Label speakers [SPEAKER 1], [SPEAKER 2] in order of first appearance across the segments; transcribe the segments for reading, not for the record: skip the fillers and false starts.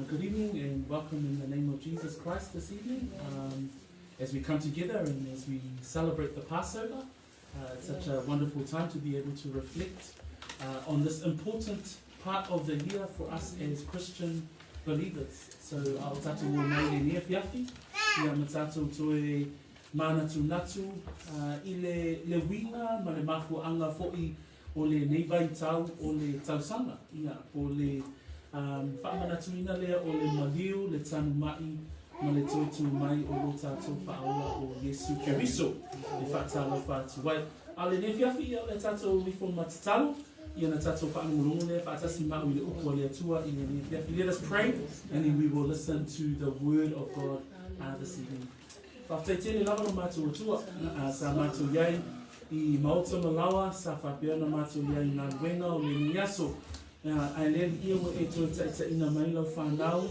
[SPEAKER 1] Good evening and welcome in the name of Jesus Christ this evening. As we come together and as we celebrate the Passover, it's such a wonderful time to be able to reflect on this important part of the year for us as Christian believers. So, ao tātou o mai le nea whiawhi, ia ma tātou toe mānatu natu, I le winga ma le mafuanga fo'i o le neibai tau o le tausanga, ia o le whaamanatuina lea o le maliu, le tanu mai, ma le tōtu mai o lo tātou whaaola o Yesu Keriso, le whaatalo whaatuwai. A le newhiawhi ia le tātou wifo matatalo, ia na tātou whaangurongo lea, whaatasi mau i le upo le atua i le newhiawhi. Let us pray, and then we will listen to the word of God this evening. Whaftaitele lawa no mātou atua, sa mātou iai, I maota malawa, sa whapea na mātou iai ngā luenga o le niaso. Ai le ia o e tō taita ina mai lau whanau,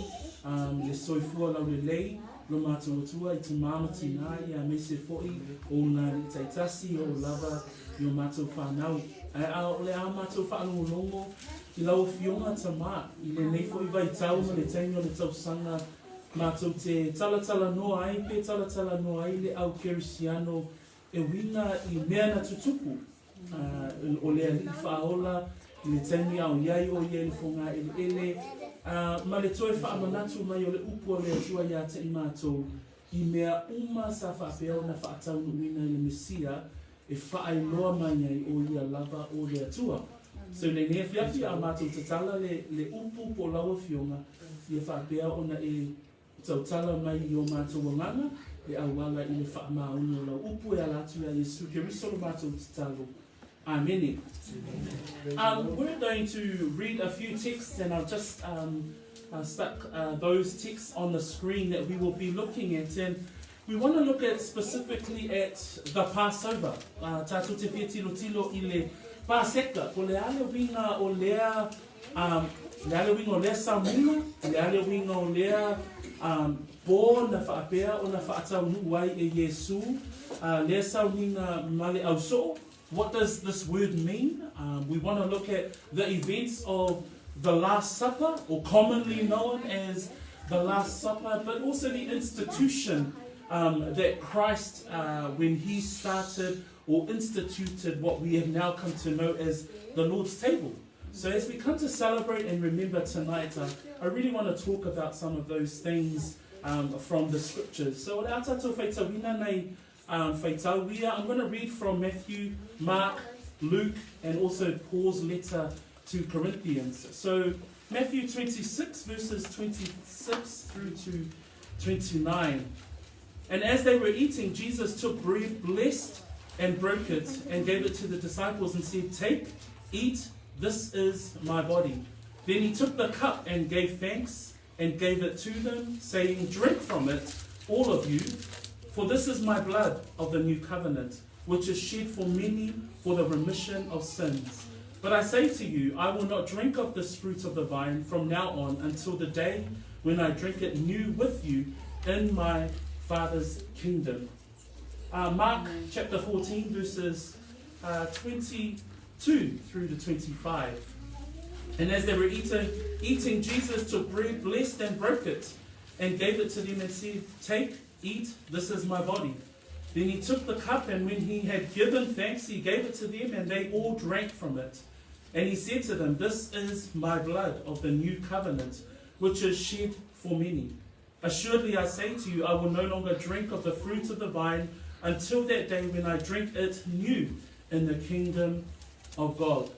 [SPEAKER 1] le soifua lau le lei, lo mātou atua I te māmati nai, a me se fo'i o ngā taitasi o lava I o mātou whanau. Ai le a mātou whaanolongo I lau fionga ta mā, I le nei fo'i vai tau ma le tainga le tausanga, mātou te talatala noa ai, pe talatala noa ai le au kerisiano, e winga I mea na tutupu, o lea li whaola, le tani au iai o iai fonga ele ma le toe whaamanatu mai o le upu o le atua ia te I mātou I mea uma sa whaapea na whaatau nuina I le Mesia e whaailoa mai ai o ia lava o le atua. So le nea whiawhi a mātou te tala le upu po laua fionga I whaapea ona e tautala mai I o mātou wanganga e awala I le whaamauni o lau upu e alatu a Yesu Keriso lo mātou te talo. Amen. We're going to read a few texts and I'll just stuck those texts on the screen that we will be looking at, and we want to look at specifically at the Passover. Tātou te whia tilo I le Paseka, ko le ale winga o lea Samoan, le ale winga o lea bō na whaapea o na whaatau nuai e Yesu, lea sauninga male au so. What does this word mean? We want to look at the events of the Last Supper, or commonly known as the Last Supper, but also the institution that Christ, when he started or instituted what we have now come to know as the Lord's table. So as we come to celebrate and remember tonight, I really want to talk about some of those things from the scriptures. So I'm going to read from Matthew, Mark, Luke, and also Paul's letter to Corinthians. So Matthew 26, verses 26 through to 29. And as they were eating, Jesus took bread, blessed and broke it, and gave it to the disciples and said, "Take, eat, this is my body." Then he took the cup and gave thanks and gave it to them, saying, "Drink from it, all of you. For this is my blood of the new covenant, which is shed for many for the remission of sins. But I say to you, I will not drink of this fruit of the vine from now on until the day when I drink it new with you in my Father's kingdom." Mark chapter 14, verses 22 through to 25. And as they were eating, Jesus took bread, blessed and broke it, and gave it to them and said, "Take, eat, this is my body." Then he took the cup, and when he had given thanks, he gave it to them, and they all drank from it. And he said to them, "This is my blood of the new covenant, which is shed for many. Assuredly I say to you, I will no longer drink of the fruit of the vine until that day when I drink it new in the kingdom of God."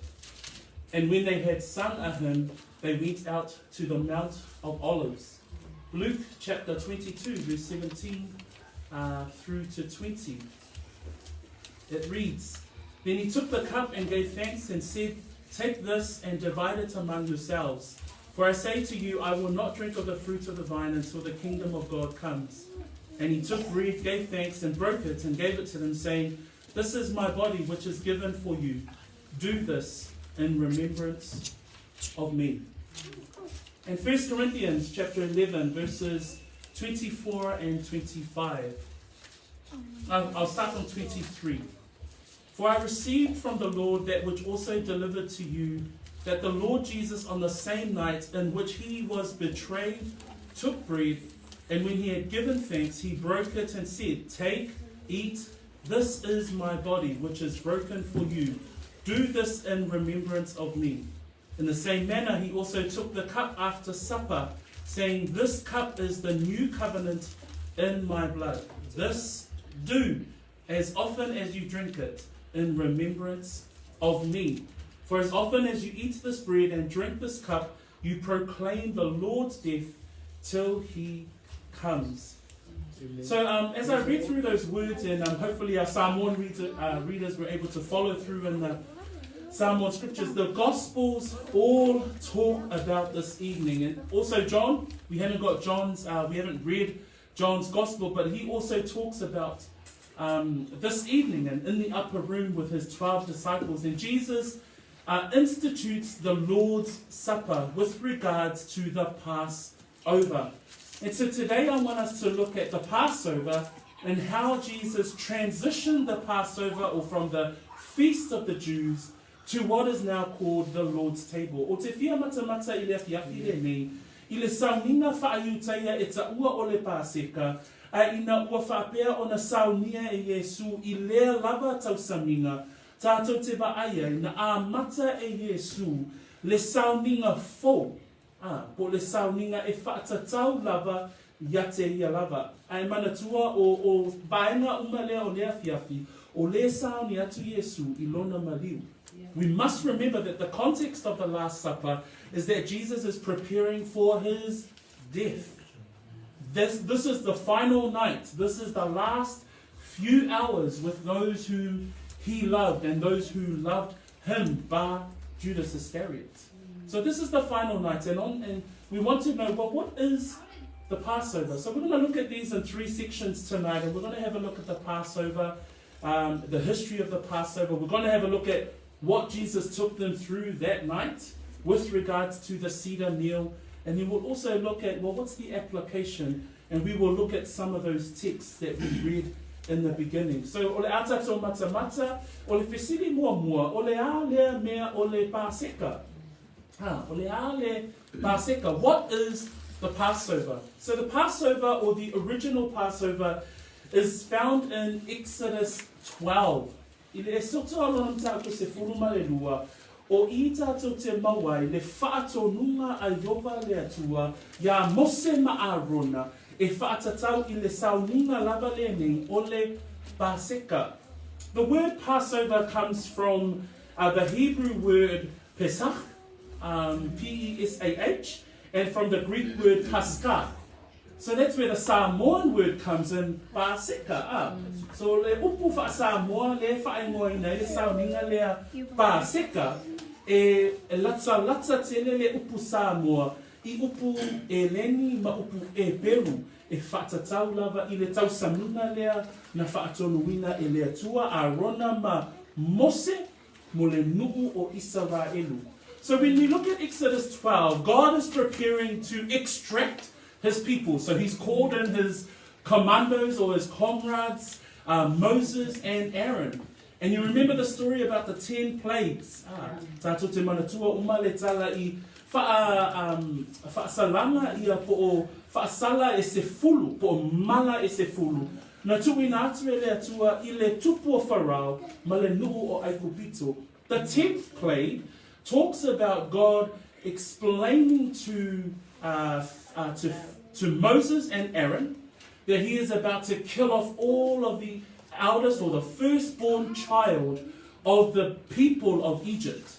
[SPEAKER 1] And when they had sung a hymn, they went out to the Mount of Olives. Luke chapter 22, verse 17 through to 20. It reads, "Then he took the cup and gave thanks and said, 'Take this and divide it among yourselves. For I say to you, I will not drink of the fruit of the vine until the kingdom of God comes.' And he took bread, gave thanks, and broke it, and gave it to them, saying, 'This is my body, which is given for you. Do this in remembrance of me.'" And 1 Corinthians chapter 11, verses 24 and 25. I'll start from 23. "For I received from the Lord that which also delivered to you, that the Lord Jesus, on the same night in which he was betrayed, took bread, and when he had given thanks, he broke it and said, "Take, eat, this is my body, which is broken for you. Do this in remembrance of me." In the same manner, he also took the cup after supper, saying, "This cup is the new covenant in my blood. This do as often as you drink it in remembrance of me. For as often as you eat this bread and drink this cup, you proclaim the Lord's death till he comes." So as I read through those words, and hopefully our Samoan readers were able to follow through in the Samoan scriptures, the Gospels all talk about this evening. And also John, we haven't read John's Gospel, but he also talks about this evening and in the upper room with his 12 disciples. And Jesus institutes the Lord's Supper with regards to the Passover. And so today I want us to look at the Passover and how Jesus transitioned the Passover, or from the feast of the Jews, to what is now called the Lord's table. O te fia mata i le afiafire nei, i le saunina whaaiutaia e ta ua o le Paseka, a ina ua whaapea o na saunia e Yesu i lea lava tausaminga, tātou te vaaia ina a mata e Yesu, le sauninga fo, po le sauninga e whaatatau lava, ia te ia lava. Ai manatua o vaenga umalea o lea fiafi, o le sauni atu Yesu i lona maliu. We must remember that the context of the Last Supper is that Jesus is preparing for his death. This is the final night. This is the last few hours with those whom he loved and those who loved him, bar Judas Iscariot. So this is the final night, and we want to know, well, what is the Passover? So we're going to look at these in 3 sections tonight, and we're going to have a look at the Passover, the history of the Passover. We're going to have a look at what Jesus took them through that night with regards to the Seder meal. And then we'll also look at, well, what's the application? And we will look at some of those texts that we read in the beginning. So, ole atato mata mata, ole fesili mua mua, ole a lea mea ole Paseka. Ole a le Paseka. What is the Passover? So the Passover, or the original Passover, is found in Exodus 12. I le soto alona tātou se furuma le lua, o I tātou te mawai, le whaatonunga a Yova le atua, ia Mose ma Arona, e whaatatau I le sauninga lava le nei, o le Paseka. The word Passover comes from the Hebrew word Pesach, P-E-S-A-H, and from the Greek word Pascha. So that's where the Samoan word comes in, Paseka. So le upu fa Samoa le whaingoa ina le sauninga lea Paseka, e latsa tele le upu Samoa, I upu e leni ma upu e Peru, e whaatatau lava I le tausamina lea na whaatonuina e lea tua Arona ma Mose mo le nuu o Israelu. So when we look at Exodus 12, God is preparing to extract his people. So he's called in his commandos or his comrades, Moses and Aaron. And you remember the story about the 10 plagues. Tātou te manatua umale tala I whaasalanga ia po o whaasala e se fulu, po o mala e se fulu. Na tui nā atu e le atua I le tupu o Wharau, ma le nuu o Aikupito. The 10th plague talks about God explaining to Moses and Aaron that he is about to kill off all of the eldest or the firstborn child of the people of Egypt.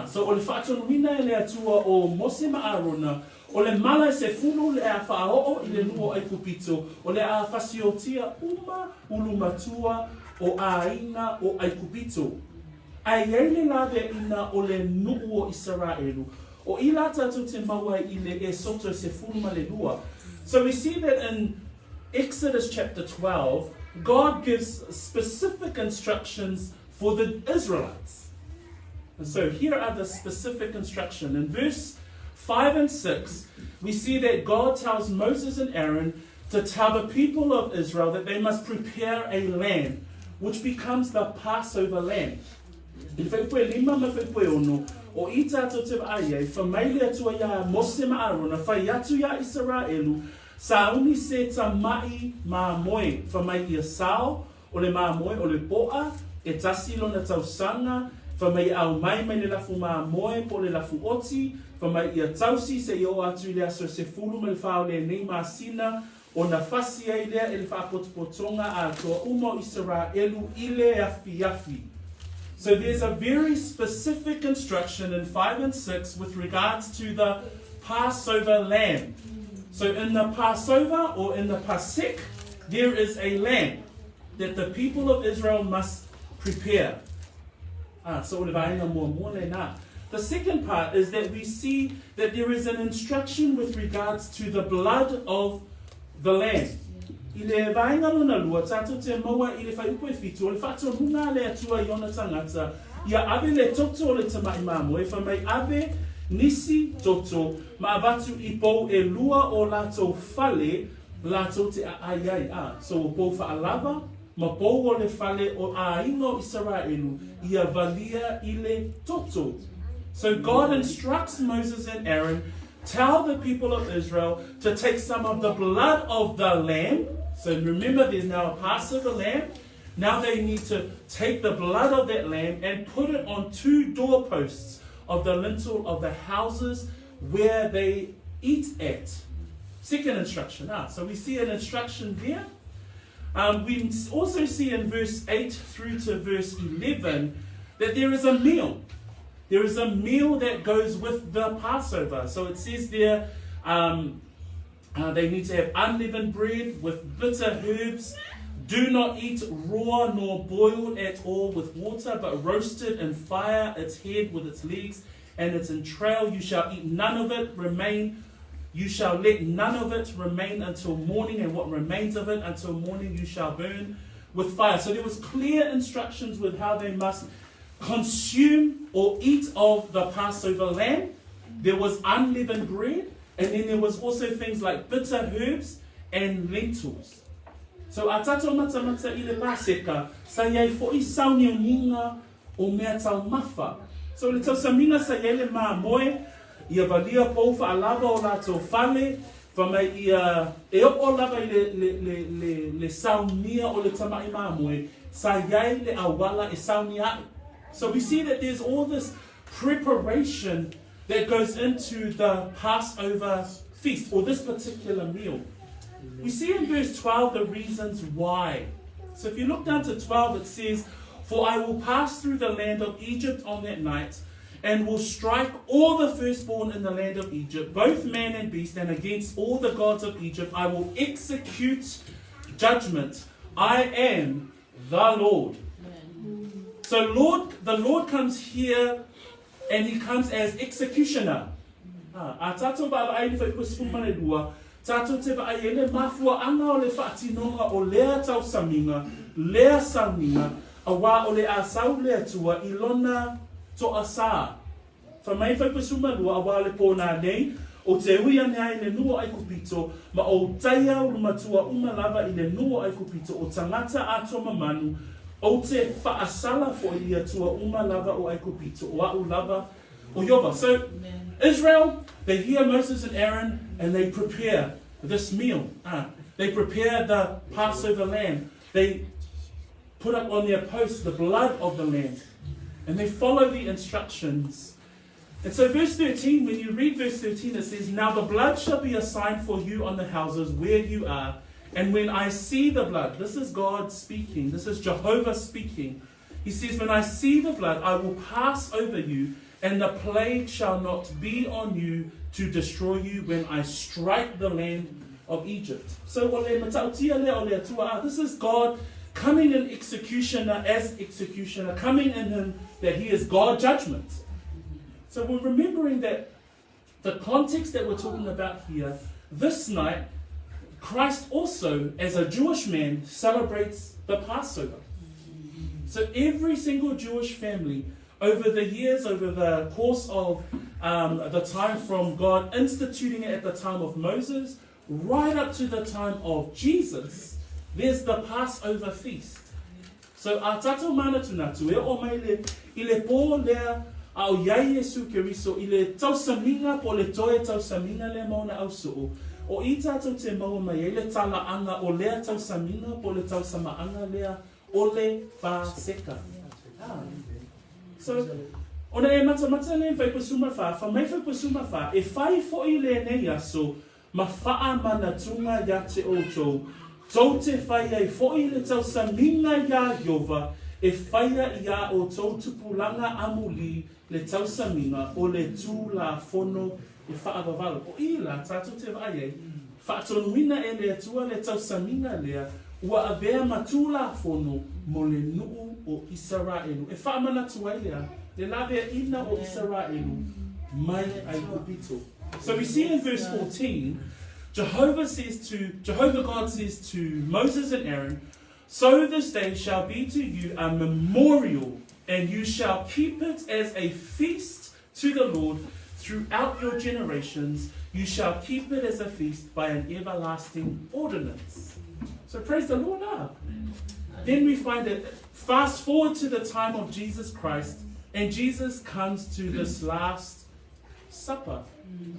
[SPEAKER 1] So o le whaatonuina e le atua o Mose ma Arona, o le mala se fulu le a whaao I le nuu o Aikupito, o le a whasiotia uma ulumatua o aina o Aikupito. Ai ele lawe ina o le nuu o Israelu. O ila tātou te maua I le e soto se fulu le lua. So we see that in Exodus chapter 12, God gives specific instructions for the Israelites. And so here are the specific instructions. In verse 5 and 6, we see that God tells Moses and Aaron to tell the people of Israel that they must prepare a lamb, which becomes the Passover lamb. In whaipue lima ma whaipue ono, o i tātou te ai, whamaile atua ia Mose ma Arona, whai atu ia Israelu, sa uni se ta mai ma moe, whamai ia sao, o le ma moe, o le poa, e tasi lona tausanga, whamai au mai le lafu ma moe, po le lafu oti, whamai ia tausi se i o atu le aso se fulu me le whao le nei ma sina, o na fasi ai lea e le whaapotopotonga a toa umo Israelu ile afi afi. So there's a very specific instruction in 5 and 6 with regards to the Passover lamb. So in the Passover or in the Pasek, there is a lamb that the people of Israel must prepare. The second part is that we see that there is an instruction with regards to the blood of the lamb. I le vainga luna lua, tātou te maua i le whai upo e fitu, o le whātua hunga le atua i ona tangata, ia ave le toto o le tamai māmo, e whamai ave nisi toto, ma avatu i pou e lua o lātou whale, lātou te ai. So o pou whaalava, ma pou o le whale o a ingo Israelu, ia valia i le toto. So God instructs Moses and Aaron, tell the people of Israel to take some of the blood of the lamb. So remember, there's now a Passover lamb. Now they need to take the blood of that lamb and put it on 2 doorposts of the lintel of the houses where they eat at. Second instruction. So we see an instruction there. We also see in verse 8 through to verse 11 that there is a meal. There is a meal that goes with the Passover. So it says there, they need to have unleavened bread with bitter herbs. Do not eat raw nor boiled at all with water, but roasted in fire, its head with its legs and its entrail. You shall eat none of it remain. You shall let none of it remain until morning, and what remains of it until morning you shall burn with fire. So there was clear instructions with how they must consume or eat of the Passover lamb. There was unleavened bread, and then there was also things like bitter herbs and lentils. So a tato mata I le paseka, sa iai fo'i sauni o ninga o mea tau mafa. So le tau samina sa iai le maa moe, ia valia pou whaalava o lātou whale, whamai ia e opo lava I le saunia o le tamai maa moe, sa iai le awala e sauni ai. So we see that there's all this preparation that goes into the Passover feast, or this particular meal. We see in verse 12 the reasons why. So if you look down to 12, it says, "For I will pass through the land of Egypt on that night, and will strike all the firstborn in the land of Egypt, both man and beast, and against all the gods of Egypt I will execute judgment. I am the Lord." So the Lord comes here, and he comes as executioner. A tato ba ai fa ko sfumane lua, tato te ba ai ele mafua anga o le whaatinoga o lea tau saminga, lea sauninga, a wā o le a sau lea tua I lona to a sā. Whamai fa ko sumalua a wā le pōna nei, o te ui ane ai le nua ai kupito, ma o taia o lumatua umalava I le nua ai kupito, o tangata a toma manu, o te whaasala fo I atua umalava o ai kupito, o au lava o Yova. So Israel, they hear Moses and Aaron, and they prepare this meal. They prepare the Passover lamb. They put up on their posts the blood of the lamb, and they follow the instructions. And so verse 13, when you read verse 13, it says, "Now the blood shall be a sign for you on the houses where you are. And when I see the blood," this is God speaking, this is Jehovah speaking. He says, "When I see the blood, I will pass over you, and the plague shall not be on you to destroy you when I strike the land of Egypt." So this is God coming in executioner as executioner, coming in him that he is God judgment. So we're remembering that the context that we're talking about here, this night, Christ also, as a Jewish man, celebrates the Passover. So every single Jewish family, over the years, over the course of the time from God instituting it at the time of Moses, right up to the time of Jesus, there's the Passover feast. So a tato mana tunatu, e o mai I le pō lea A o iai Iesu Keriso I le tausaminga po le toe tausaminga le mauna au su'u. O I tātou te maua mai e le tala anga o lea tausaminga po le tausamaanga lea o le Paseka. So, ona e mata le whai pasuma wha, mai whai pasuma wha, e whai fo'i le nei aso, ma whaa mana tunga ya te outou, tau te whai ai fo'i le tausaminga ya Iova, e whaia ia o tau tupulanga amuli le tausaminga o le tū la fono e whaavavalo. O ila, tātou te whai ai, whaatonuina e le atua le tausaminga lea, ua avea matū la fono mo le nuu o Israelu. E whaamanatu ai lea, le lawe ina o Israelu, mai ai kupito. So we see in verse 14, Jehovah God says to Moses and Aaron, so this day shall be to you a memorial, and you shall keep it as a feast to the Lord throughout your generations. You shall keep it as a feast by an everlasting ordinance. So praise the Lord up. Then we find that fast forward to the time of Jesus Christ, and Jesus comes to this Last Supper.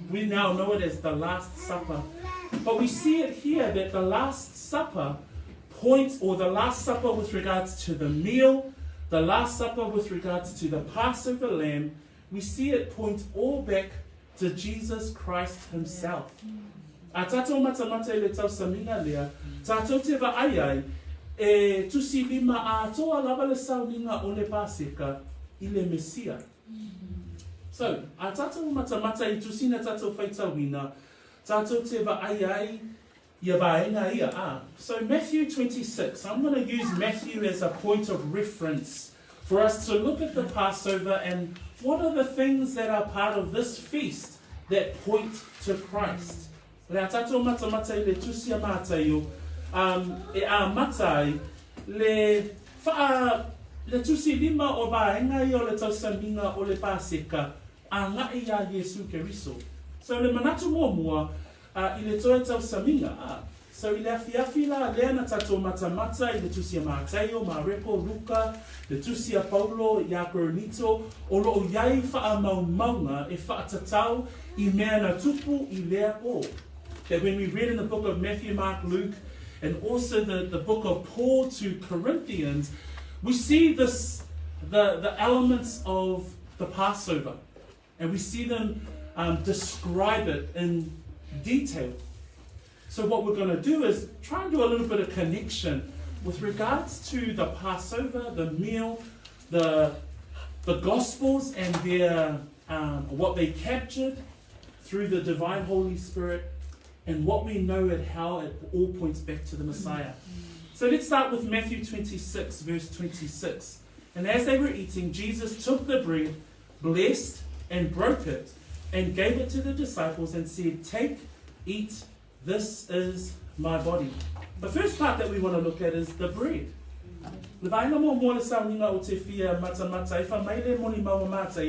[SPEAKER 1] We now know it as the Last Supper. But we see it here that the Last Supper points, or the Last Supper with regards to the meal, the Last Supper with regards to the Passover lamb, we see it point all back to Jesus Christ himself. A tātou matamata I le tausaminga lea, tātou te wa'aiai, e tusi lima a toa lava le sauninga o le Paseka I le Mesia. So, a tātou matamata I tusina tātou whaitawina, tātou te wa'aiai, ia vaenga ia. So Matthew 26, I'm going to use Matthew as a point of reference for us to look at the Passover and what are the things that are part of this feast that point to Christ. Le atato mata le tusia mataio, e a matai le tusi lima o vaenga I o le tausaminga o le Paseka a ngai ia Iesu Keriso. So le manatu mua I le toe tausaminga. So I le afiafi la lea na tato mata I le tusia mataio, ma repo Luka, le tusia Paulo, ia Coronito, o lo iai wha maunga e wha tatau I mea na tupu I lea o. That when we read in the book of Matthew, Mark, Luke, and also the book of Paul to Corinthians, we see this the elements of the Passover. And we see them describe it in detail. So what we're going to do is try and do a little bit of connection with regards to the Passover, the meal, the Gospels and their what they captured through the divine Holy Spirit, and what we know and how it all points back to the Messiah. So let's start with Matthew 26, verse 26. And as they were eating, Jesus took the bread, blessed and broke it, and gave it to the disciples and said, take, eat, this is my body. The first part that we want to look at is the bread. Le vaina mo mo le sauninga o te fia mata e wha mai le moni maua mata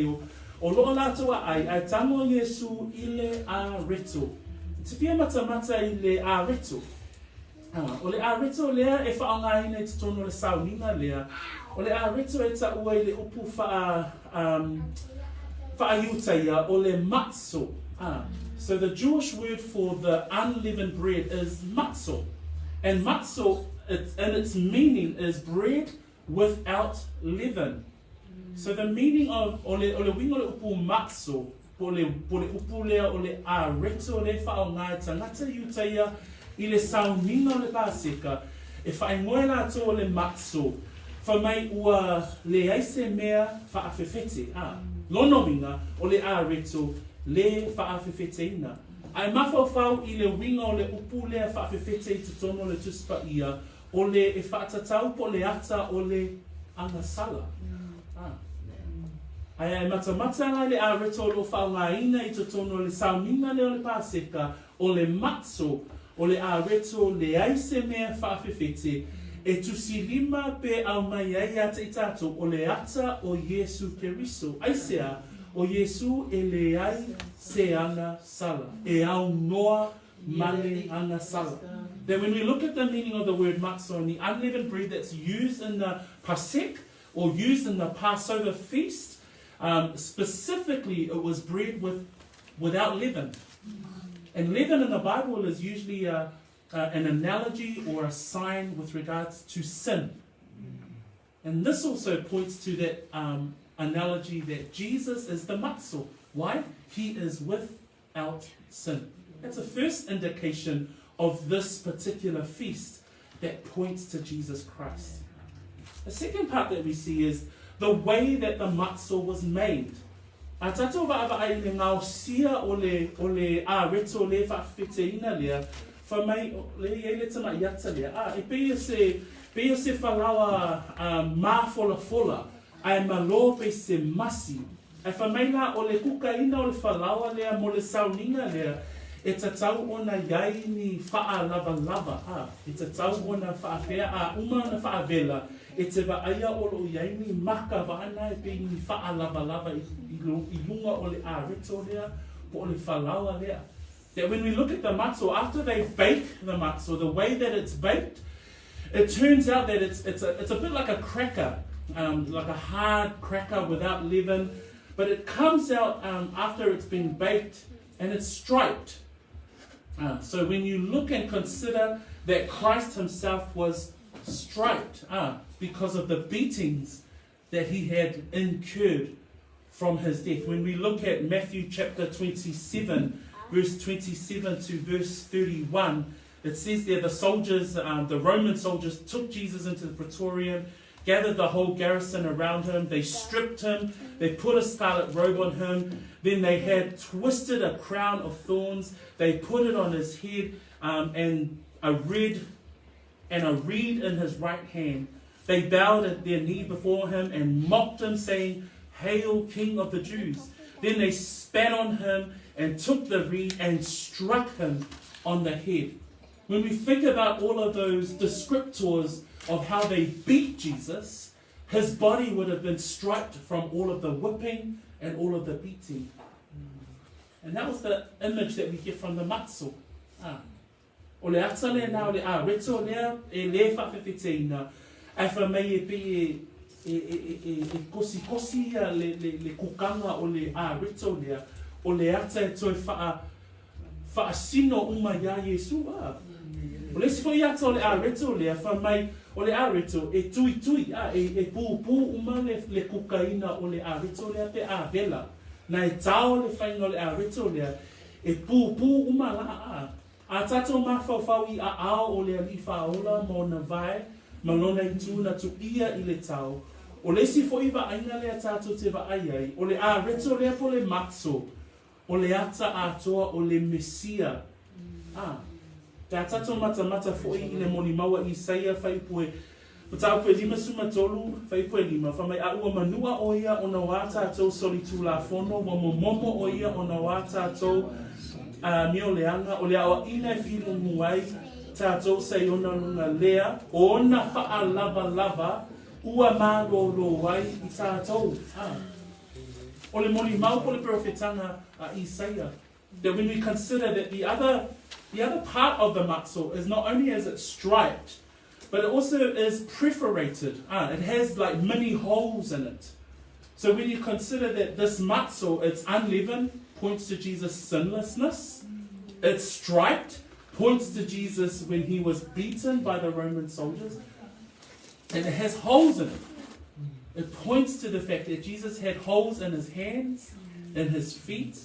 [SPEAKER 1] o loo lātua ai tango Iesu I le a reto. Te fia mata I le a reto. O le a reto lea e whaonga ina I te tono le sauninga lea. O le a reto e ta ua I le upu whaaiutaia o le matzo. So the Jewish word for the unleavened bread is matzo. And matzo, and its meaning is bread without leaven. So the meaning of o le winga le upu matzo, po le upu lea o le a reto le whaonga tangata iutaia I le sauninga o le Paseka, e whaingoe lātou o le matzo, whamai ua le aise mea whaafewhete. Lono winga o le a reto le whaafewheteina. Ai mawhawhau I le winga o le upu lea whaafewhete I te tono le tuspa ia, o le e whaatatau po le ata o le angasala. Ai mata ngai le a reto lo whaongaina I te tono le sauninga le o le Paseka, o le matzo, o le a reto le aise mea whaafewhete, e tusi lima pe au mai ai ata I tātou o le ata o Iesu Keriso. Aisea, o Iesu e le ai se anga sala. E au noa male anga sala. Then when we look at the meaning of the word matzo and the unleavened bread that's used in the Pasek, or used in the Passover feast, Specifically, it was bread without leaven. And leaven in the Bible is usually an analogy or a sign with regards to sin. And this also points to that analogy that Jesus is the matzo. Why? He is without sin. That's a first indication of this particular feast that points to Jesus Christ. The second part that we see is the way that the matzo was made. A tatou wa'awai le ngau sia o le a reto le whawhiteina lea, whamai le ele tama iata lea. E pea se whalawa māwhola ai malo pe se masi. E whamai la o le kukaina o le whalawa lea mo le sauninga lea, e tatau ona iai ni wha lava. E tatau ona whaapea a uma na whaavela. E te waia o lo iai ni maka waana e pe ni wha lava i lunga o le a reto lea, po o le whalawa lea. That when we look at the matzo, after they bake the matzo, the way that it's baked, it turns out that it's a bit like a cracker, like a hard cracker without leaven, but it comes out after it's been baked and it's striped. So when you look and consider that Christ himself was striped because of the beatings that he had incurred from his death. When we look at Matthew chapter 27, verse 27 to verse 31, it says there the soldiers, the Roman soldiers took Jesus into the praetorium, gathered the whole garrison around him, they stripped him, they put a scarlet robe on him, then they had twisted a crown of thorns, they put it on his head, and a reed in his right hand. They bowed at their knee before him and mocked him, saying, "Hail, King of the Jews." Then they spat on him and took the reed and struck him on the head. When we think about all of those descriptors of how they beat Jesus, his body would have been striped from all of the whipping and all of the beating. And that was the image that we get from the matzo. O le ata lea nā o le a reto lea e le whawhewhiteina. Ai whamei e pe e kosi le kukanga o le a reto lea. O le ata e toi whaasino uma ia Yesu. O le si fo ata o le a reto lea whamei o le a reto e tui e pū uma le kukaina o le a reto lea pe a vela. Na e tau le whainga o le a reto lea e pū uma la a tatou mawhawhau I a ao o le ali whaola mo na vai, malona I tūna tu ia I le tau. O le si fo iwa aina lea tatou te wa ai, o le a reto lea po le matzo, o le ata atoa o le Mesia. Te a tatou mata fo I le moni maua Isaia whaipue, Patau pe lima suma tolu, whaipue lima, whamai a ua manua o ia o na wata atou soli tū la fono, wa momo o ia o na wata atou mio leanga, o lea o ina whilu muai, tātou sei ona lunga lea, o ona wha lava, ua māroro wai I tātou. O le moni mau po le profetanga Isaiah, that when we consider that the other part of the matzo is not only is it striped, but it also is perforated. It has like mini holes in it. So when you consider that this matzo, it's unleavened, points to Jesus' sinlessness. It's striped, points to Jesus when he was beaten by the Roman soldiers. And it has holes in it. It points to the fact that Jesus had holes in his hands, in his feet,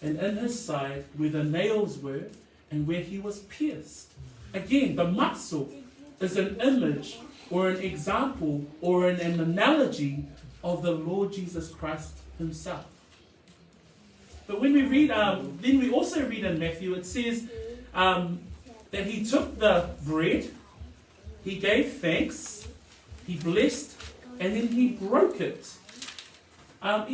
[SPEAKER 1] and in his side where the nails were and where he was pierced. Again, the matzo is an image or an example or an analogy of the Lord Jesus Christ himself. But when we read, then we also read in Matthew, it says that he took the bread, he gave thanks, he blessed, and then he broke it. In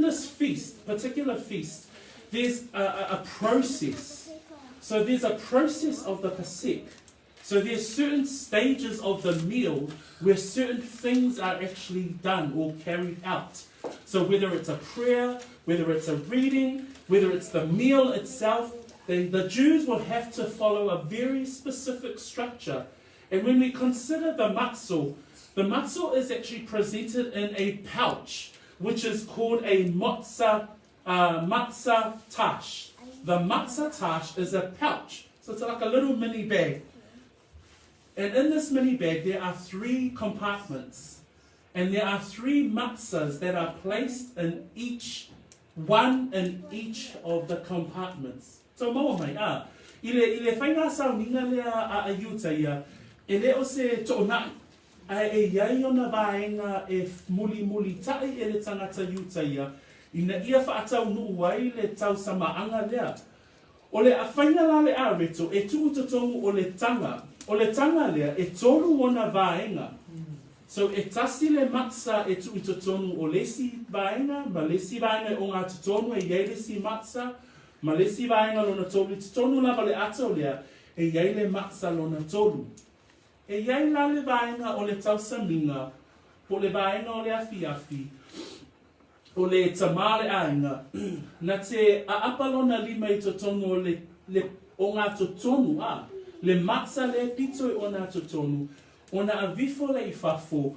[SPEAKER 1] this feast, particular feast, there's a process. So there's a process of the pasek. So there's certain stages of the meal where certain things are actually done or carried out. So whether it's a prayer, whether it's a reading, whether it's the meal itself, the Jews will have to follow a very specific structure. And when we consider the matzo, The matzo is actually presented in a pouch, which is called a matzah tash. The matzah tash is a pouch, so it's like a little mini bag. And in this mini bag, there are 3 compartments. And there are 3 matzahs that are placed in each of the compartments. So, maua mai, ile whainga sau ninga lea a iuta ia, ele o se to'onai, e iai ona vaenga e muli tai e le tangata iuta ia, ina ia whaatau nuu ai le tau samaanga lea. O le a whainga la le a reto, e tuutotongu o le tanga lea, e tolu ona vaenga. So e tasi le matza e tuutotonu o lesi vaenga, ma lesi vaenga o ngā tutonu e iei lesi matza, ma lesi vaenga lona tolu. Tutonu lava le ato lea, e iei le matza lona tolu. E iei la le vaenga o le tausaminga, po le vaenga o le afi, o le tamale ainga, na te aapalona lima i totonu o ngā totonu le matza le pitoi o ngā totonu, ona avifo le ifafo,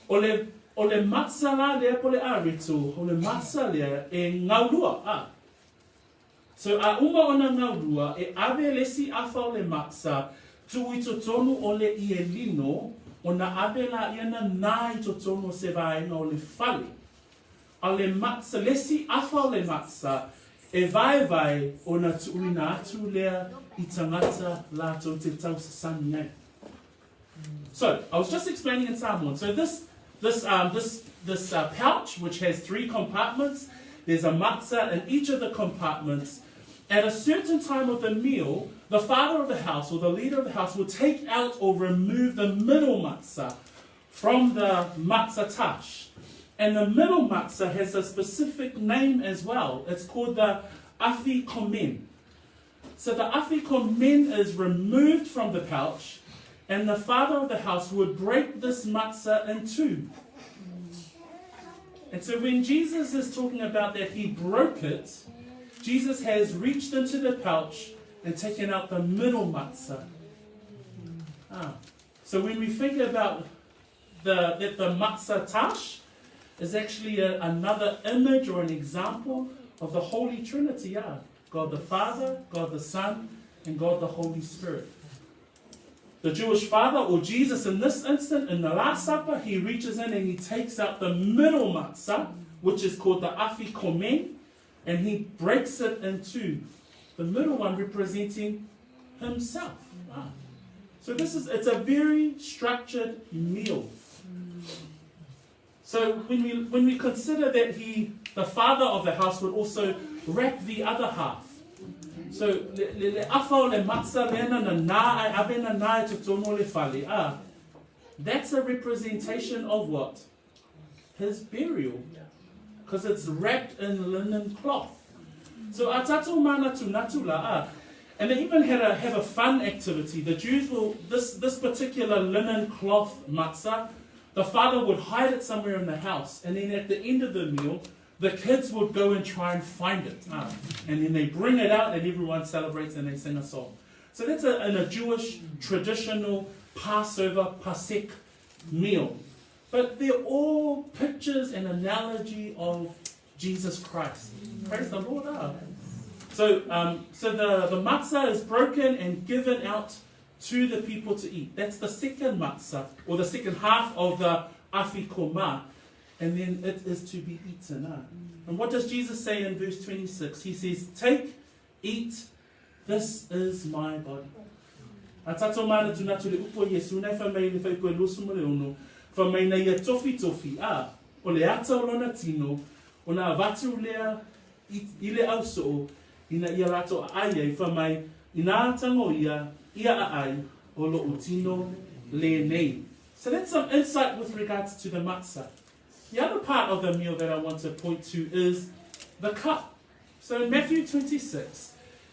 [SPEAKER 1] o le matza la lea po le arito, o le matza lea e ngaurua. So a uma ona ngaurua, e ave lesi afa o le matza, tu i totonu o le ielino, ona ave la iana nā i totonu se vaenga o le fale. A le matza, lesi afa o le matza, e vai ona tuuina atu lea i tangata lato te tausasani ai. So, I was just explaining in Samoan. So this pouch, which has 3 compartments, there's a matzah in each of the compartments. At a certain time of the meal, the father of the house or the leader of the house will take out or remove the middle matzah from the matzah tash. And the middle matzah has a specific name as well. It's called the afi komen. So the afi komen is removed from the pouch, and the father of the house would break this matzah in 2. And so when Jesus is talking about that he broke it, Jesus has reached into the pouch and taken out the middle matzah. So when we think about that the matzah tash is actually another image or an example of the Holy Trinity. God the Father, God the Son, and God the Holy Spirit. The Jewish father, or Jesus in this instant, in the Last Supper, he reaches in and he takes out the middle matzah, which is called the afi komen, and he breaks it in 2. The middle one representing himself. So it's a very structured meal. So when we consider that the father of the house would also wrap the other half. So le afa o le matza lena na nā ai abe na nā e tutono le fale. That's a representation of what? His burial. Because it's wrapped in linen cloth. So a tatou mana tunatula. And they even have a fun activity. The Jews will, this particular linen cloth matzah, the father would hide it somewhere in the house. And then at the end of the meal, the kids would go and try and find it. And then they bring it out and everyone celebrates and they sing a song. So that's in a Jewish traditional Passover, Pasek meal. But they're all pictures and analogy of Jesus Christ. Praise the Lord. So the matzah is broken and given out to the people to eat. That's the second matzah, or the second half of the afikoma. And then it is to be eaten. And what does Jesus say in verse 26? He says, take, eat, this is my body. A tato mana tunatu le upo Yesu, nei whamei le whaikoe losu mo le ono, whamei nei e tofi, o le ata o lona tino, o na avatu lea i le auso, ina ia lato a ai whamei, ina atango ia a ai, o lo utino le nei. So that's some insight with regards to the matzah. The other part of the meal that I want to point to is the cup. So in Matthew 26,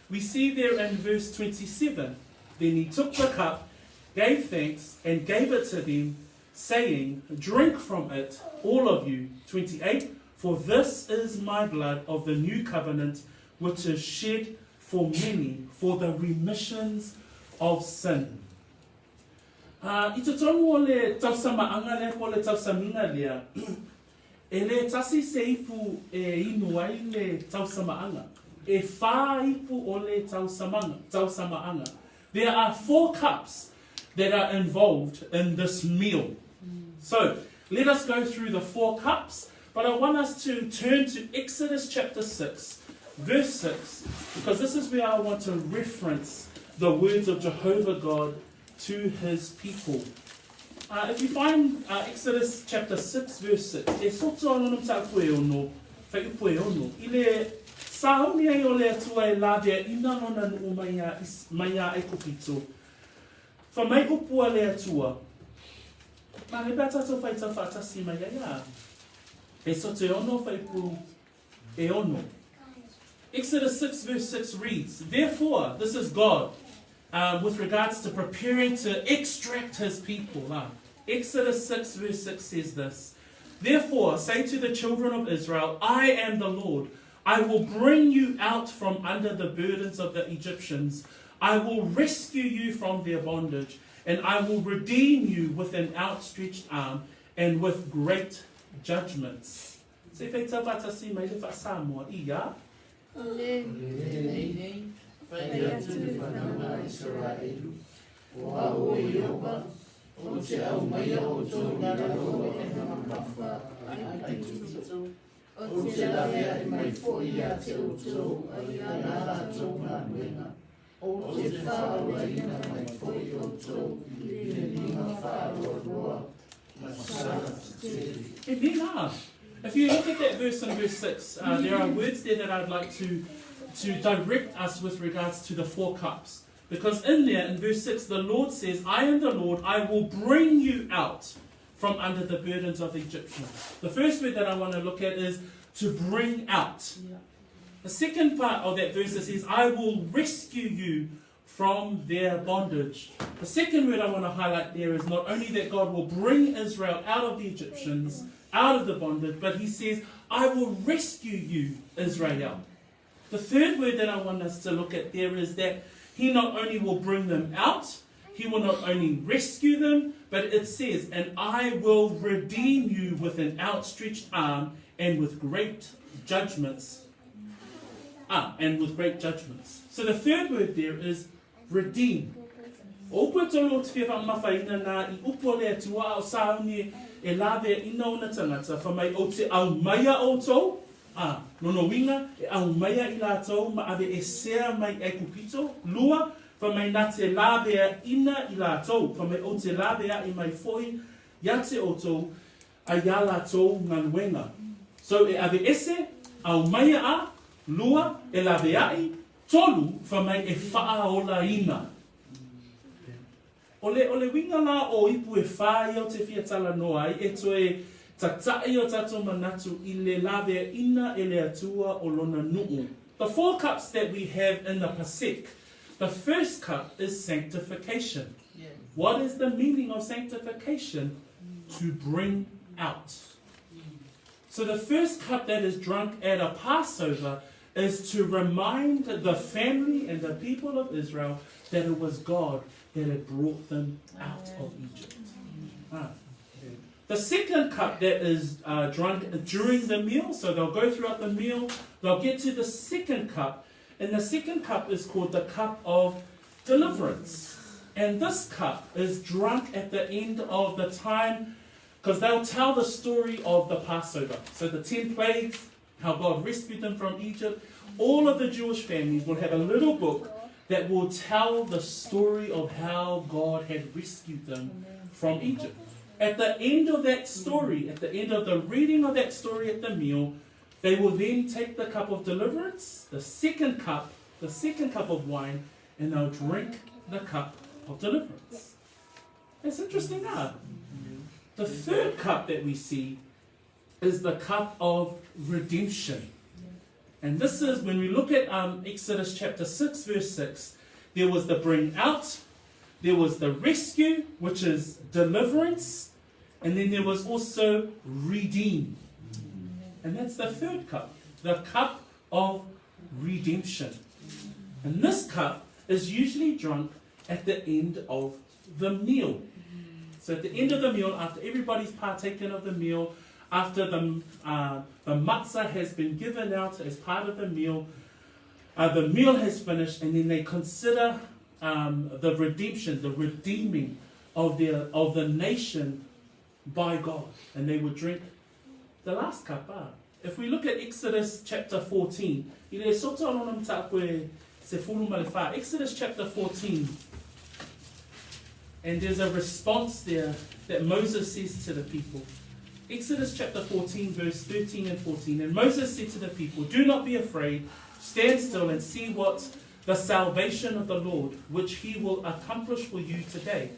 [SPEAKER 1] we see there in verse 27, then he took the cup, gave thanks, and gave it to them, saying, drink from it, all of you. 28, for this is my blood of the new covenant, which is shed for many for the remissions of sin. I te tonu o le tausamaanga lea po le tausaminga lea. E le tasi se ipu e inu ai le tausamaanga. E whā ipu o le tausamaanga. There are 4 cups that are involved in this meal. So, let us go through the 4 cups, but I want us to turn to Exodus chapter 6, verse 6, because this is where I want to reference the words of Jehovah God to his people. If you find Exodus chapter 6, verse 6, e soto anonum ta koe ono, whai upo e ono, i le saoni ai o le atua e lawea ina nona nuu mai a ekopito. Wha mai upo a le atua, ma he bea tato whai ta whaatasi mai ai a. E soto e ono whai upo e ono. Exodus 6 verse 6 reads, therefore, this is God, with regards to preparing to extract his people. Exodus 6 verse 6 says this, therefore, say to the children of Israel, I am the Lord. I will bring you out from under the burdens of the Egyptians. I will rescue you from their bondage, and I will redeem you with an outstretched arm and with great judgments. Se fei tawhatasi mai le whaasamoa ia. If you look at that verse in verse 6, there are words there that I'd like to direct us with regards to the 4 cups. Because in there, in verse 6, the Lord says, I am the Lord, I will bring you out from under the burdens of the Egyptians. The first word that I want to look at is to bring out. Yeah. The second part of that verse says, I will rescue you from their bondage. The second word I want to highlight there is not only that God will bring Israel out of the Egyptians, out of the bondage, but he says, I will rescue you, Israel. The third word that I want us to look at there is that he not only will bring them out, he will not only rescue them, but it says, and I will redeem you with an outstretched arm and with great judgments. So the third word there is redeem. Opo tolo te whiwha mawhaina nā I upo lea tua o sauni e lawe ina o na tangata whamai o te au maia o tau. Nono winga e au maia I la tau ma ave e sea mai e kupito. Lua whamai nā te lawe ina I la tau. Whamai o te lawe I mai foi ia te o tau a ia la tau nganuenga. So e ave ese au maia a lua e lawe ai tolu whamai e whaa ola ina. Ole winga la o ipu e whai o te whiatala noa ai, e toe tatai o tato manatu I le lawe ina e le atua o lona nuu. The 4 cups that we have in the Pasek, the first cup is sanctification. Yeah. What is the meaning of sanctification? To bring out. So the first cup that is drunk at a Passover is to remind the family and the people of Israel that it was God that had brought them out of Egypt. The second cup that is drunk during the meal, so they'll go throughout the meal, they'll get to the second cup, and the second cup is called the Cup of Deliverance. And this cup is drunk at the end of the time, because they'll tell the story of the Passover. So the 10 plagues, how God rescued them from Egypt. All of the Jewish families will have a little book that will tell the story of how God had rescued them from Egypt. At the end of that story, at the end of the reading of that story at the meal, they will then take the cup of deliverance, the second cup of wine, and they'll drink the cup of deliverance. It's interesting, huh? The third cup that we see is the cup of redemption. And this is, when we look at Exodus chapter 6, verse 6, there was the bring out, there was the rescue, which is deliverance, and then there was also redeem. And that's the third cup, the cup of redemption. And this cup is usually drunk at the end of the meal. So at the end of the meal, after everybody's partaken of the meal, after the matzah has been given out as part of the meal has finished, and then they consider the redemption, the redeeming of the nation by God, and they would drink the last cup. If we look at Exodus chapter 14, Exodus chapter 14, and there's a response there that Moses says to the people. Exodus chapter 14, verse 13 and 14. And Moses said to the people, "Do not be afraid, stand still and see what the salvation of the Lord, which he will accomplish for you today.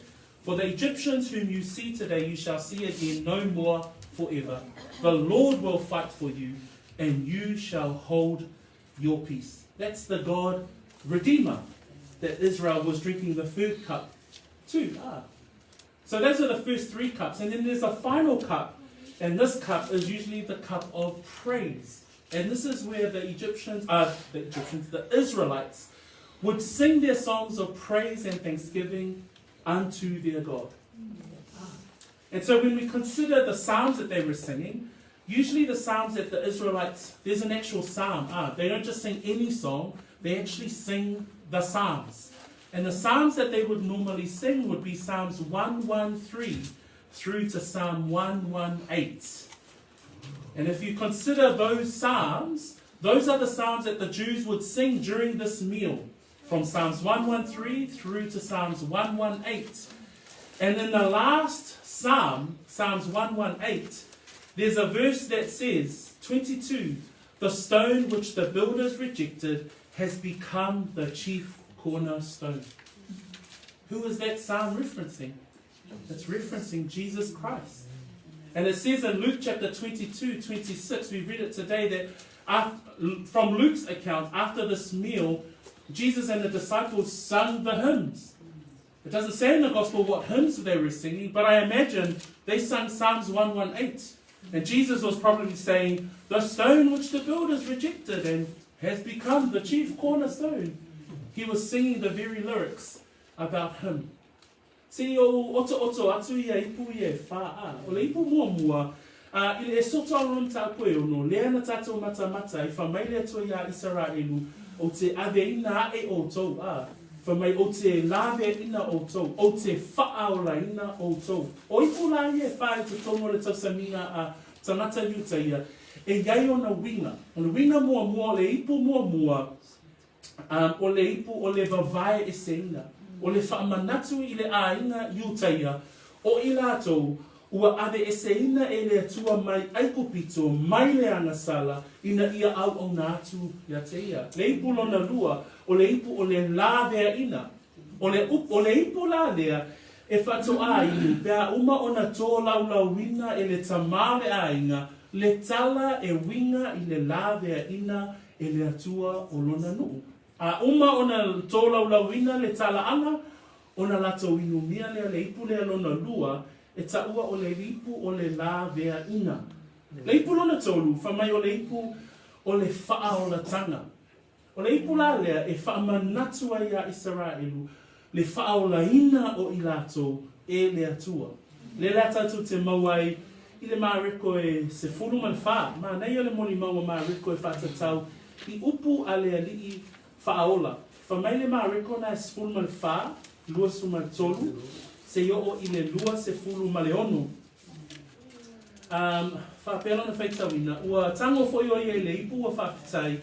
[SPEAKER 1] For the Egyptians whom you see today, you shall see again no more forever. The Lord will fight for you, and you shall hold your peace." That's the God Redeemer that Israel was drinking the third cup too. So those are the first three cups. And then there's a final cup. And this cup is usually the cup of praise. And this is where the Israelites would sing their songs of praise and thanksgiving unto their God. And so when we consider the psalms that they were singing, usually the psalms that the Israelites, there's an actual psalm. They don't just sing any song, they actually sing the psalms. And the psalms that they would normally sing would be Psalms 113 through to Psalm 118. And if you consider those psalms, those are the psalms that the Jews would sing during this meal, from Psalms 113 through to Psalms 118. And in the last psalm, Psalms 118, there's a verse that says, 22, "The stone which the builders rejected has become the chief cornerstone." Who is that psalm referencing? It's referencing Jesus Christ. And it says in Luke chapter 22, 26, we read it today, that from Luke's account, after this meal, Jesus and the disciples sung the hymns. It doesn't say in the gospel what hymns they were singing, but I imagine they sung Psalms 118. And Jesus was probably saying, "The stone which the builders rejected and has become the chief cornerstone." He was singing the very lyrics about him. See, oto atu ia ipu ia wha o le ipu mua i le soto alon ta koe ono lea na tatou mata I whamaile atua ia Israelu o te aveina e o tou whamai o te lawe ina o tou o te whaaola ina o tou o ipu la ia whae te tono le tausamina a tangata yuta ia e iai o na winga mua le ipu mua o le ipu o le vavae e se ina o le whaamanatu i le ainga iutaia, o i lātou, ua ave e se ina e le atua mai aikupito, mai le angasala, ina ia au na atu ia te ia. Le ipu lona lua, o le ipu o le lāvea ina, o le ipu la lea, e whato a inu, pea uma o na tō laulawina e le tamale ainga, le tala e winga i le lāvea ina e le atua o lona nuu. Uma o na tōlaulawina le talaanga, o na lato inumia lea le ipu lea lona lua, e taua o le ipu o le la vea ina. Le ipu lona tōlu, whamai o le ipu o le wha o la tanga. O le ipu la lea e whaamanatua ia Israelu, le wha o la ina o i lato e le atua. Le lea tatu te mauai, i le maareko e se furu man wha, ma nei o le moni maua maareko e whatatau, i upu a le alii whaola. Whamaile maareko na e se furu man wha, lua suma tolu, se yo o i le lua se furu ma le ono. Whapelo na whaitawina, ua tango fo yo i le ipu ua whawhitai,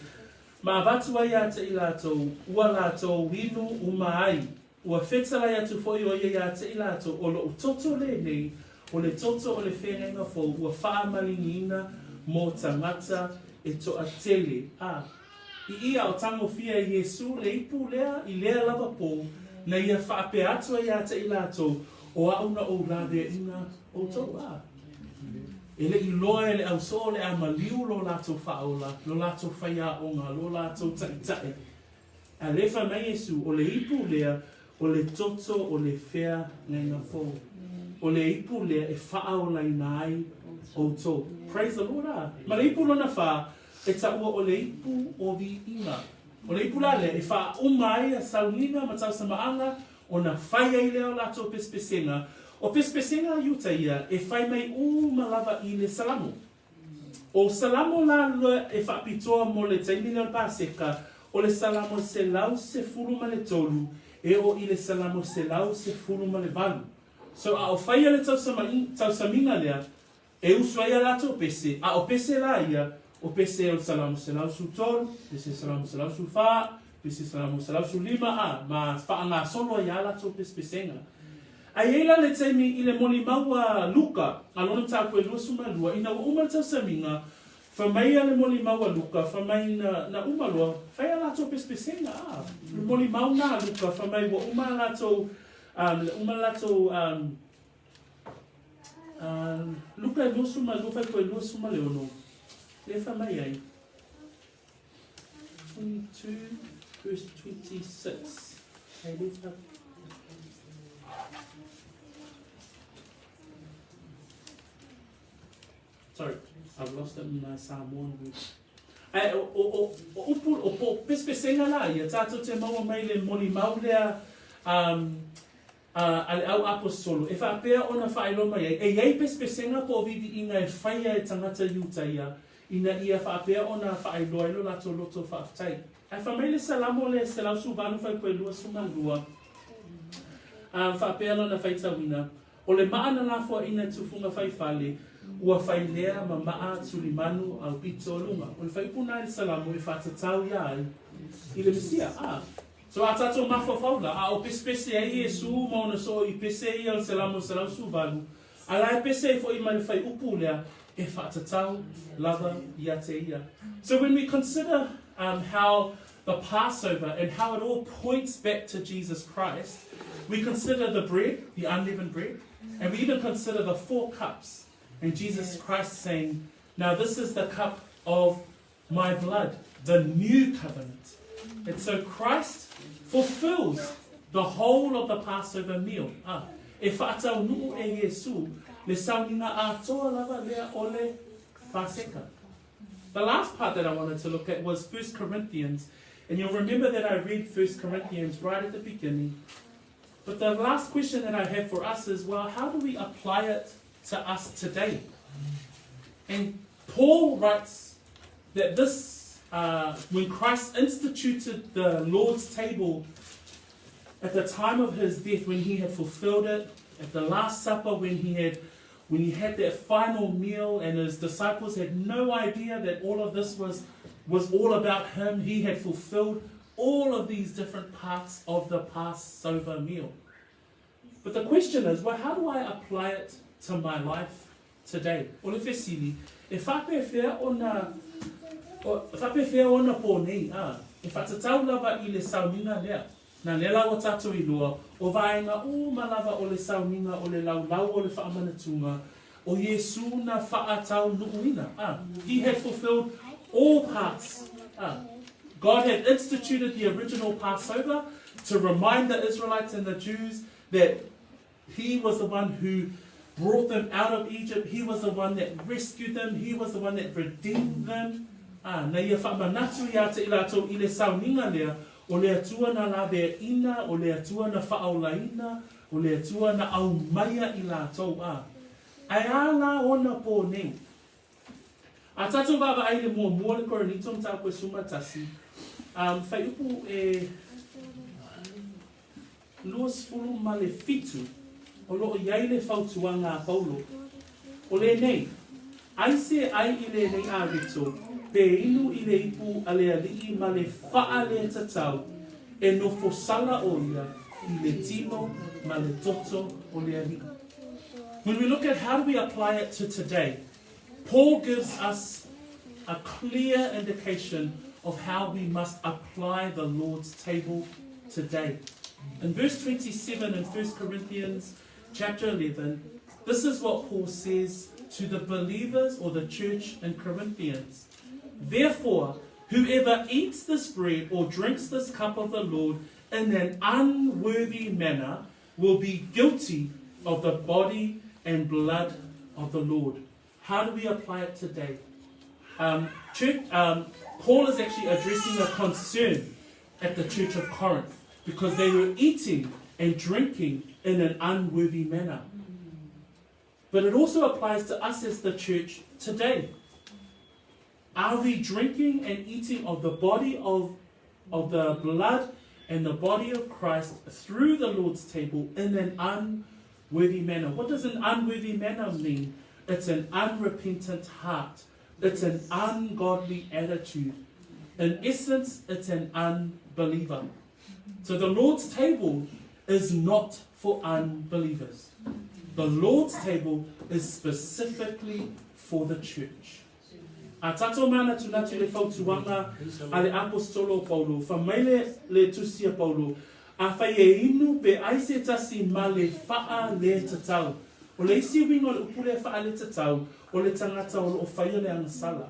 [SPEAKER 1] ma avatua ia te i lato, ua lato winu umai, ua whetala ia tu fo yo ia te i lato, o lo toto le nei, o le toto o le whenenga fo, ua whaamalingina mo tangata e to a tele. I ia o tango fia Yesu le ipu lea, i lea lava po, na ia whaape atua ia te i lato, o auna o rade ina o tau Ele i loa ele au so le amaliu lo lato whaola, lo lato whaia onga, lo lato taitai. A lefa mai Yesu, o le ipu lea, o le toto o le whea ngai fo. O le ipu lea e whaola i nai o tō. Praise the Lord. Ma le ipu lona wha, e taua o le ipu o vi inga. O le ipu la le, e wha umai a saunina ma tau samaanga, o na whaia i leo lato pespesenga, O pespesenga iuta ia, e whai mai malava I le salamo. O salamo la loa e whapitoa mo le taimina o Paseka, o le salamo se lau se fulu ma le tolu, e o I le salamo se lau se fulu ma le valu. So a o whaia le tausamina lea, e uswaia lato o pese, a o pese la ia, o pese o salamo se lau su tolu, pese salamo se lau su wha, pese salamo se lau su lima, ma whaanga solo ia lato pespesenga. Ai eila le teimi I le moli maua luka, alona tā koe lua sumalua, ina wa uma tausaminga, whamaia le moli maua luka, whamai na umalua, whaia lato pespesenga, le moli mau na luka, whamai wa uma lato, luka lua sumalua, whai koe lua sumaleono, le whamai ai. 22 verse 26. Hey, lift up. Sorry, I've lost it in my Samoan roots. O pespesenga la, ia tātou te maua mai le moli mau lea ale au apostolo. E whaapea ona whaeloma ia. E iei pespesenga po vivi inga e whaia e tangata iuta ia. Ina ia whaapea ona whaeloa ilo lato loto whaaftai. E whamai le salamo le se lau su vanu whai koe lua sumalua. Whaapea ona whaitawina. O le maana la fua ina tufunga whai whale. Ua whai lea ma maa tulimanu au pito lunga. O le whai puna I salamo e whatatau ia ai I le Mesia. So a tato mawha whaula. A o pespese ai Jesu mauna so I pese I al salamo salau suvalu. A la e pese fo I mani whai upu lea e whatatau lava ia te ia. So when we consider how the Passover and how it all points back to Jesus Christ, we consider the bread, the unleavened bread, and we even consider the 4 cups. And Jesus Christ saying, now this is the cup of my blood, the new covenant. And so Christ fulfills the whole of the Passover meal. E whaatau nuu e Jesu, le sauninga a toa lava lea ole Paseka. The last part that I wanted to look at was 1 Corinthians. And you'll remember that I read 1 Corinthians right at the beginning. But the last question that I have for us is, well, how do we apply it to us today? And Paul writes that this, when Christ instituted the Lord's table at the time of his death, when he had fulfilled it, at the Last Supper, when he had that final meal, and his disciples had no idea that all of this was all about him. He had fulfilled all of these different parts of the Passover meal. But the question is, well, how do I apply it to my life today? O le fesili, e whapewhea ona po nei, e whatatau lava I le sauninga lea. Na le lau o tātou I loa, o vaenga malava o le sauninga o le lau o le whaamanatunga, o Yesu na whaatau nuuina. He had fulfilled all parts. God had instituted the original Passover to remind the Israelites and the Jews that He was the one who brought them out of Egypt. He was the one that rescued them. He was the one that redeemed them. Na ia whaamanatu ia te ilatou I le sauninga lea, o le atua na lawe ina, o le atua na whaaulaina, o le atua na aumaya I latou Ai ala ona po nei. A tatou wawa ai le mua le koronito mtau koe sumatasi. Whai upu e luas fulu ma le fitu, o loo iai le whautuanga a Paulo. O le nei, ai se ai I le nei a rito, pe inu I le ipu a le alii ma le wha le tatau, e no fosala o ia I le tino ma le toto o le alii. When we look at how do we apply it to today, Paul gives us a clear indication of how we must apply the Lord's table today. In verse 27 in 1 Corinthians chapter 11, this is what Paul says to the believers or the church in Corinthians. Therefore, whoever eats this bread or drinks this cup of the Lord in an unworthy manner will be guilty of the body and blood of the Lord. How do we apply it today? Paul is actually addressing a concern at the church of Corinth because they were eating and drinking in an unworthy manner. but it also applies to us as the church today. Are we drinking and eating of the body of the blood and the body of Christ through the Lord's table in an unworthy manner? What does an unworthy manner mean? It's an unrepentant heart. It's an ungodly attitude. In essence, it's an unbeliever. So the Lord's table is not for unbelievers. The Lord's table is specifically for the church. A tato mana tunatu le fautuanga ale apostolo Paulo, fa maile le tusia Paulo, a fai e inu pe aise tasi ma le faa le tatau. O le isi wingo le upule faa le tatau, o le tangata o le ofaya le angasala,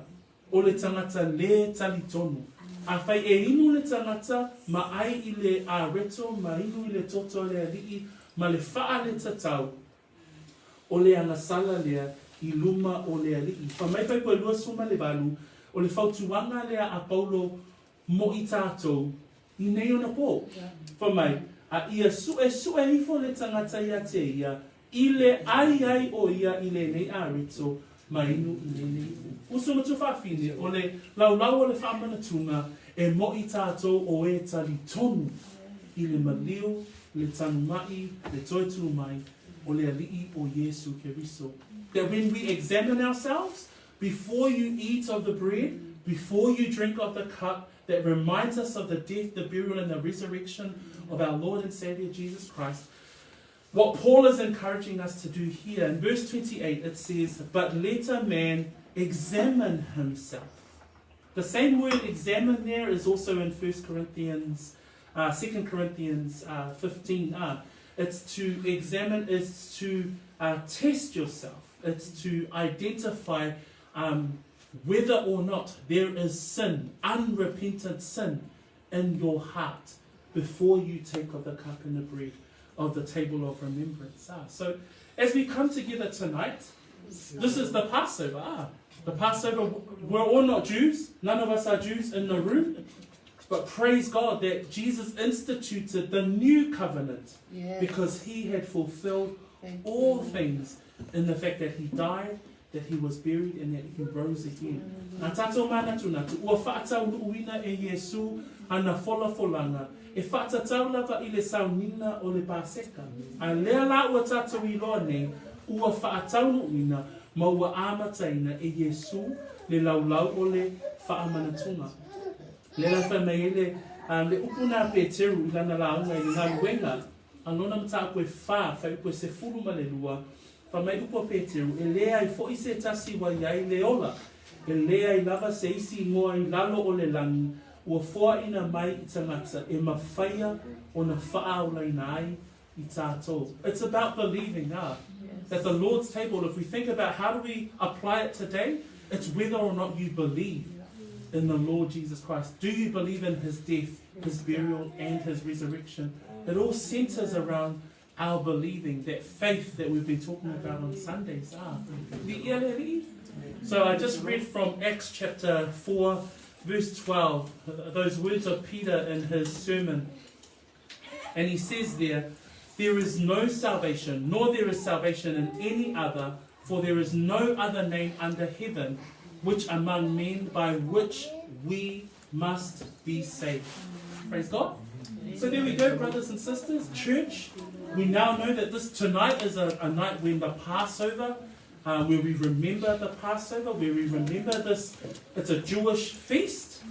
[SPEAKER 1] o le tangata le talitonu. A fai e inu le tangata ma ai I le a reto, ma inu I le toto le alii, ma le faa le tatau, o le angasala lea, I luma o le alii. Fa mai pai koe lua suma le balu, o le fautuanga lea a Paulo mo I tātou, I nei ona pō. Fa mai, a ia su e hifo le tangata ia te ia, I le ai o ia I le nei a rito, ma inu I le nei. Uso matu whawhine, o le laulau o le whamana tunga, e mo I tātou o e tali tonu, I le malio, le tanu mai, le toitunu mai, o le alii o Yesu Keriso. That when we examine ourselves, before you eat of the bread, before you drink of the cup, that reminds us of the death, the burial, and the resurrection of our Lord and Savior Jesus Christ. What Paul is encouraging us to do here, in verse 28, it says, but let a man examine himself. The same word examine there is also in 2 Corinthians 15. It's to examine, it's to test yourself. It's to identify whether or not there is sin, unrepentant sin in your heart before you take of the cup and the bread of the table of remembrance. So as we come together tonight, this is the Passover. The Passover, we're all not Jews. None of us are Jews in the room. But praise God that Jesus instituted the new covenant because he had fulfilled all things in the fact that he died, that he was buried, and that he rose again. Nā tātou mana tunatu, ua whaatau uina e Yesu ana folanga, e whaatatau lava I le saunina o le Paseka. A lea la ua tātou I loa nei, ua whaatau uina, ma ua amataina e Yesu le laulau o le whaamanatunga. Le la whamaele, le upuna Peteru lana launga I ngā luenga, anona mata koe wha, whai koe se furu ma le lua, whamai upo Peteru, e lea I fo I se tasi wa iai le ola, e lea I lava se isi ngoa I lalo o le langi, ua foa ina mai I tangata, e mawhaia o na wha o lai I tātou. It's about believing that the Lord's table, if we think about how do we apply it today, it's whether or not you believe in the Lord Jesus Christ. Do you believe in his death, his burial, and his resurrection? It all centers around our believing, that faith that we've been talking about on Sundays. So I just read from Acts chapter 4, verse 12, those words of Peter in his sermon. And he says there is no salvation, nor there is salvation in any other, for there is no other name under heaven which among men by which we must be saved. Praise God. So there we go, brothers and sisters. Church, we now know that tonight is a night when the Passover, where we remember the Passover, where we remember this. It's a Jewish feast,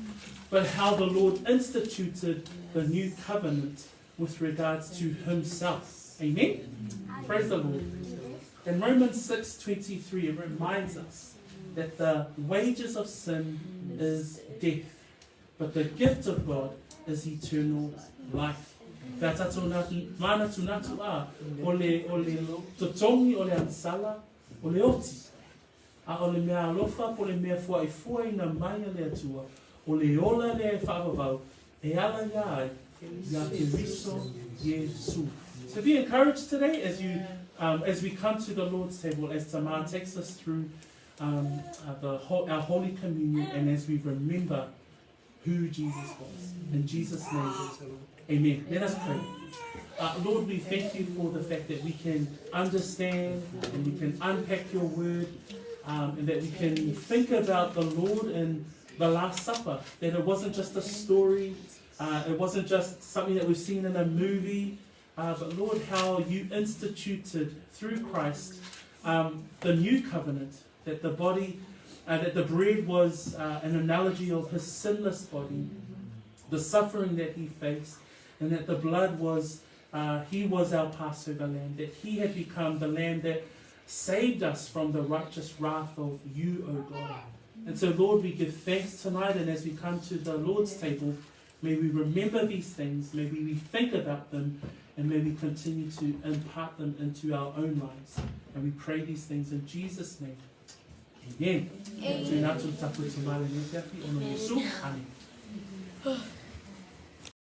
[SPEAKER 1] but how the Lord instituted the new covenant with regards to himself. Amen? Praise the Lord. In Romans 6:23, it reminds us that the wages of sin is death, but the gift of God is eternal life. Pea tātou mana tunatu o le totongi o le ansala, o le oti, o le mea alofa, po le mea fuaifua ina mai le atua, o le ola le whaavavau, e ala iai, ia Keriso Yesu. So be encouraged today as we come to the Lord's table, as Tamar takes us through our Holy Communion, and as we remember who Jesus was. In Jesus' name, amen. Let us pray. Lord, we thank you for the fact that we can understand and we can unpack your word, and that we can think about the Lord in the Last Supper, that it wasn't just a story, it wasn't just something that we've seen in a movie, but Lord, how you instituted through Christ the new covenant, that the body, that the bread was an analogy of his sinless body, the suffering that he faced, and that the blood was, he was our Passover lamb, that he had become the lamb that saved us from the righteous wrath of you, O God. And so, Lord, we give thanks tonight, and as we come to the Lord's table, may we remember these things, may we think about them, and may we continue to impart them into our own lives. And we pray these things in Jesus' name. Amen. Amen.